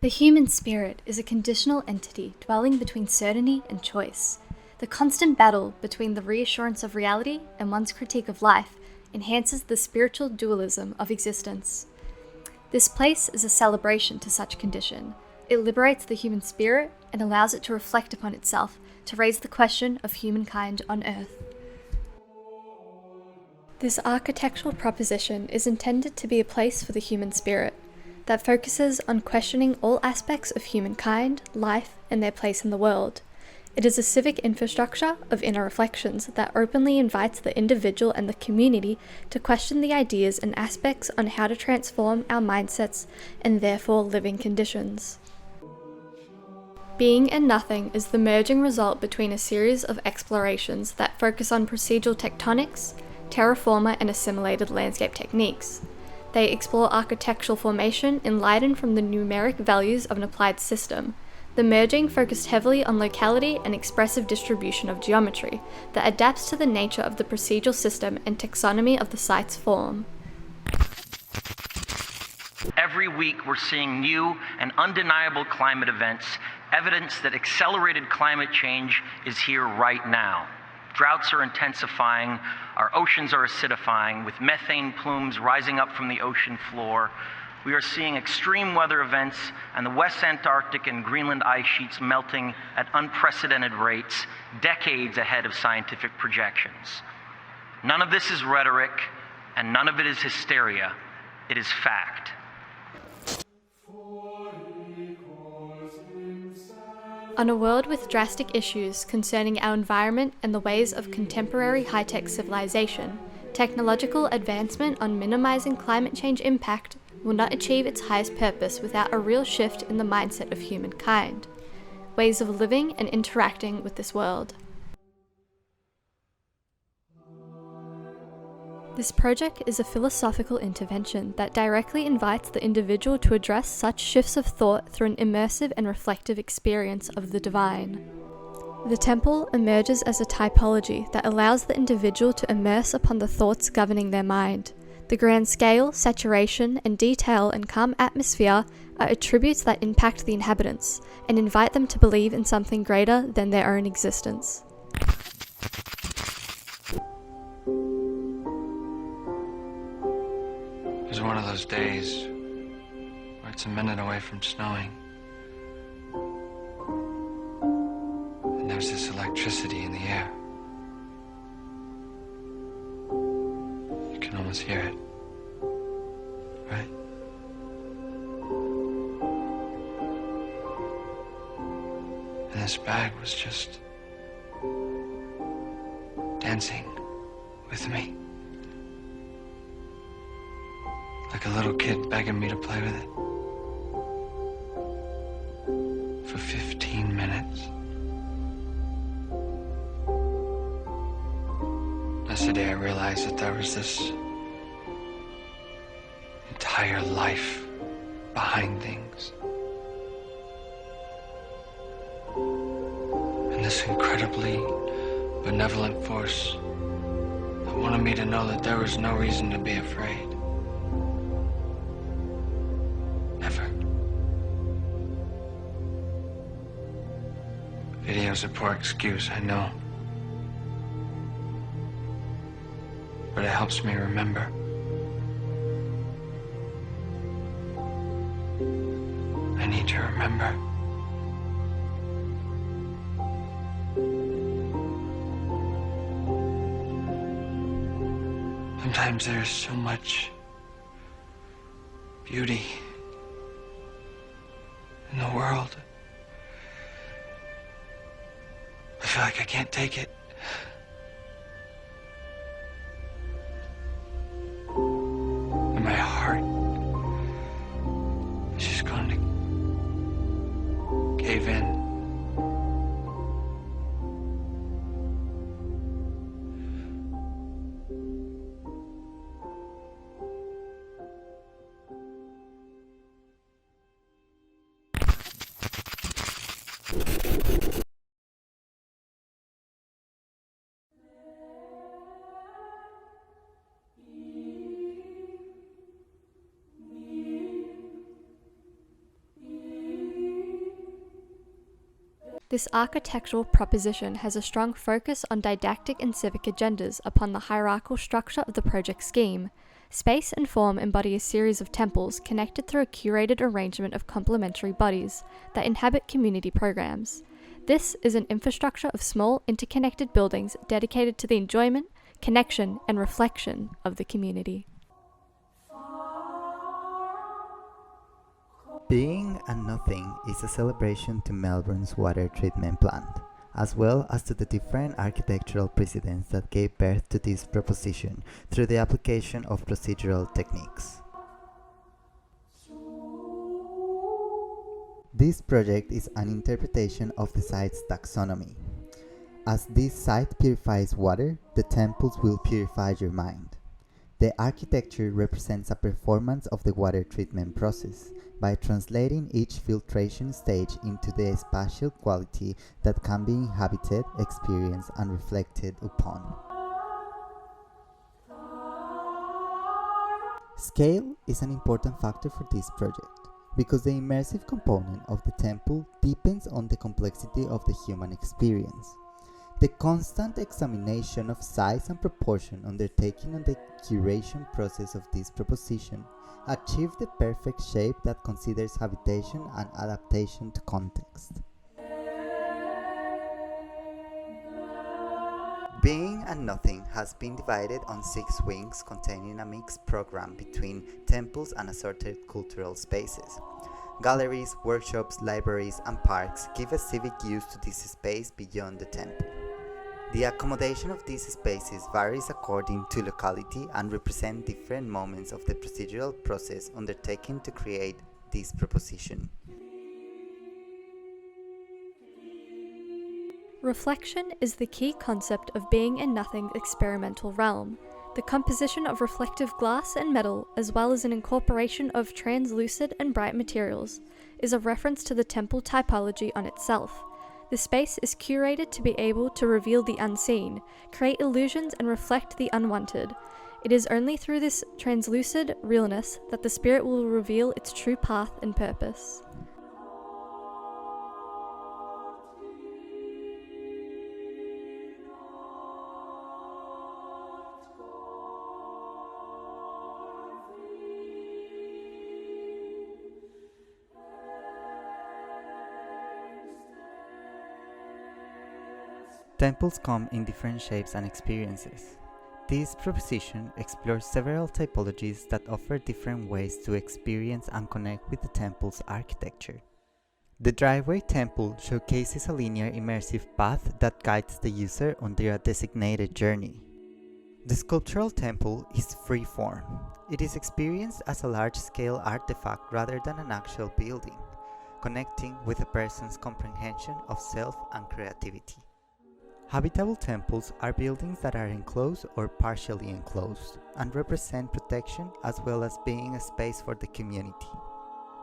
The human spirit is a conditional entity dwelling between certainty and choice. The constant battle between the reassurance of reality and one's critique of life enhances the spiritual dualism of existence. This place is a celebration to such condition. It liberates the human spirit and allows it to reflect upon itself, to raise the question of humankind on earth. This architectural proposition is intended to be a place for the human spirit that focuses on questioning all aspects of humankind, life, and their place in the world. It is a civic infrastructure of inner reflections that openly invites the individual and the community to question the ideas and aspects on how to transform our mindsets and therefore living conditions. Being and Nothing is the merging result between a series of explorations that focus on procedural tectonics, terraformer and assimilated landscape techniques. They explore architectural formation enlightened from the numeric values of an applied system. The merging focused heavily on locality and expressive distribution of geometry that adapts to the nature of the procedural system and taxonomy of the site's form. Every week we're seeing new and undeniable climate events, evidence that accelerated climate change is here right now. Droughts are intensifying, our oceans are acidifying, with methane plumes rising up from the ocean floor. We are seeing extreme weather events and the West Antarctic and Greenland ice sheets melting at unprecedented rates, decades ahead of scientific projections. None of this is rhetoric, and none of it is hysteria. It is fact. On a world with drastic issues concerning our environment and the ways of contemporary high-tech civilization, technological advancement on minimizing climate change impact will not achieve its highest purpose without a real shift in the mindset of humankind, ways of living and interacting with this world. This project is a philosophical intervention that directly invites the individual to address such shifts of thought through an immersive and reflective experience of the divine. The temple emerges as a typology that allows the individual to immerse upon the thoughts governing their mind. The grand scale, saturation, and detail and calm atmosphere are attributes that impact the inhabitants and invite them to believe in something greater than their own existence. It was one of those days where it's a minute away from snowing. And there's this electricity in the air. You can almost hear it, right? And this bag was just dancing with me. Like a little kid begging me to play with it. For 15 minutes. Yesterday I realized that there was this entire life behind things. And this incredibly benevolent force that wanted me to know that there was no reason to be afraid. Never. Video's a poor excuse, I know. But it helps me remember. I need to remember. Sometimes there's so much beauty in the world. I feel like I can't take it. And my heart is just going to cave in. This architectural proposition has a strong focus on didactic and civic agendas upon the hierarchical structure of the project scheme. Space and form embody a series of temples connected through a curated arrangement of complementary bodies that inhabit community programs. This is an infrastructure of small, interconnected buildings dedicated to the enjoyment, connection, and reflection of the community. Being and Nothing is a celebration to Melbourne's water treatment plant, as well as to the different architectural precedents that gave birth to this proposition through the application of procedural techniques. This project is an interpretation of the site's taxonomy. As this site purifies water, the temples will purify your mind. The architecture represents a performance of the water treatment process by translating each filtration stage into the spatial quality that can be inhabited, experienced, and reflected upon. Scale is an important factor for this project because the immersive component of the temple depends on the complexity of the human experience. The constant examination of size and proportion undertaken on the curation process of this proposition achieve the perfect shape that considers habitation and adaptation to context. Being and Nothing has been divided on 6 wings containing a mixed program between temples and assorted cultural spaces. Galleries, workshops, libraries, and parks give a civic use to this space beyond the temple. The accommodation of these spaces varies according to locality and represent different moments of the procedural process undertaken to create this proposition. Reflection is the key concept of Being and Nothing's experimental realm. The composition of reflective glass and metal, as well as an incorporation of translucid and bright materials, is a reference to the temple typology on itself. The space is curated to be able to reveal the unseen, create illusions, and reflect the unwanted. It is only through this translucid realness that the spirit will reveal its true path and purpose. Temples come in different shapes and experiences. This proposition explores several typologies that offer different ways to experience and connect with the temple's architecture. The driveway temple showcases a linear immersive path that guides the user on their designated journey. The sculptural temple is free-form. It is experienced as a large-scale artifact rather than an actual building, connecting with a person's comprehension of self and creativity. Habitable temples are buildings that are enclosed or partially enclosed and represent protection as well as being a space for the community.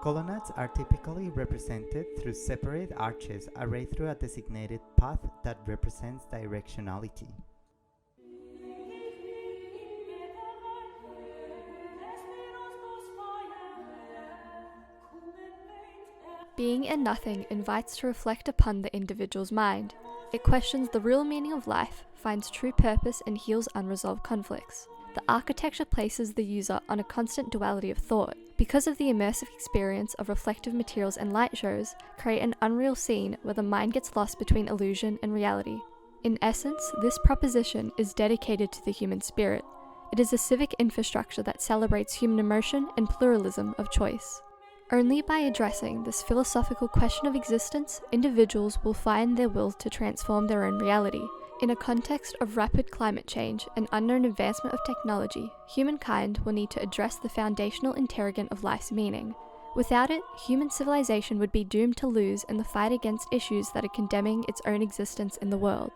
Colonnades are typically represented through separate arches arrayed through a designated path that represents directionality. Being and Nothing invites to reflect upon the individual's mind. It questions the real meaning of life, finds true purpose, and heals unresolved conflicts. The architecture places the user on a constant duality of thought. Because of the immersive experience of reflective materials and light shows, create an unreal scene where the mind gets lost between illusion and reality. In essence, this proposition is dedicated to the human spirit. It is a civic infrastructure that celebrates human emotion and pluralism of choice. Only by addressing this philosophical question of existence, individuals will find their will to transform their own reality. In a context of rapid climate change and unknown advancement of technology, humankind will need to address the foundational interrogant of life's meaning. Without it, human civilization would be doomed to lose in the fight against issues that are condemning its own existence in the world.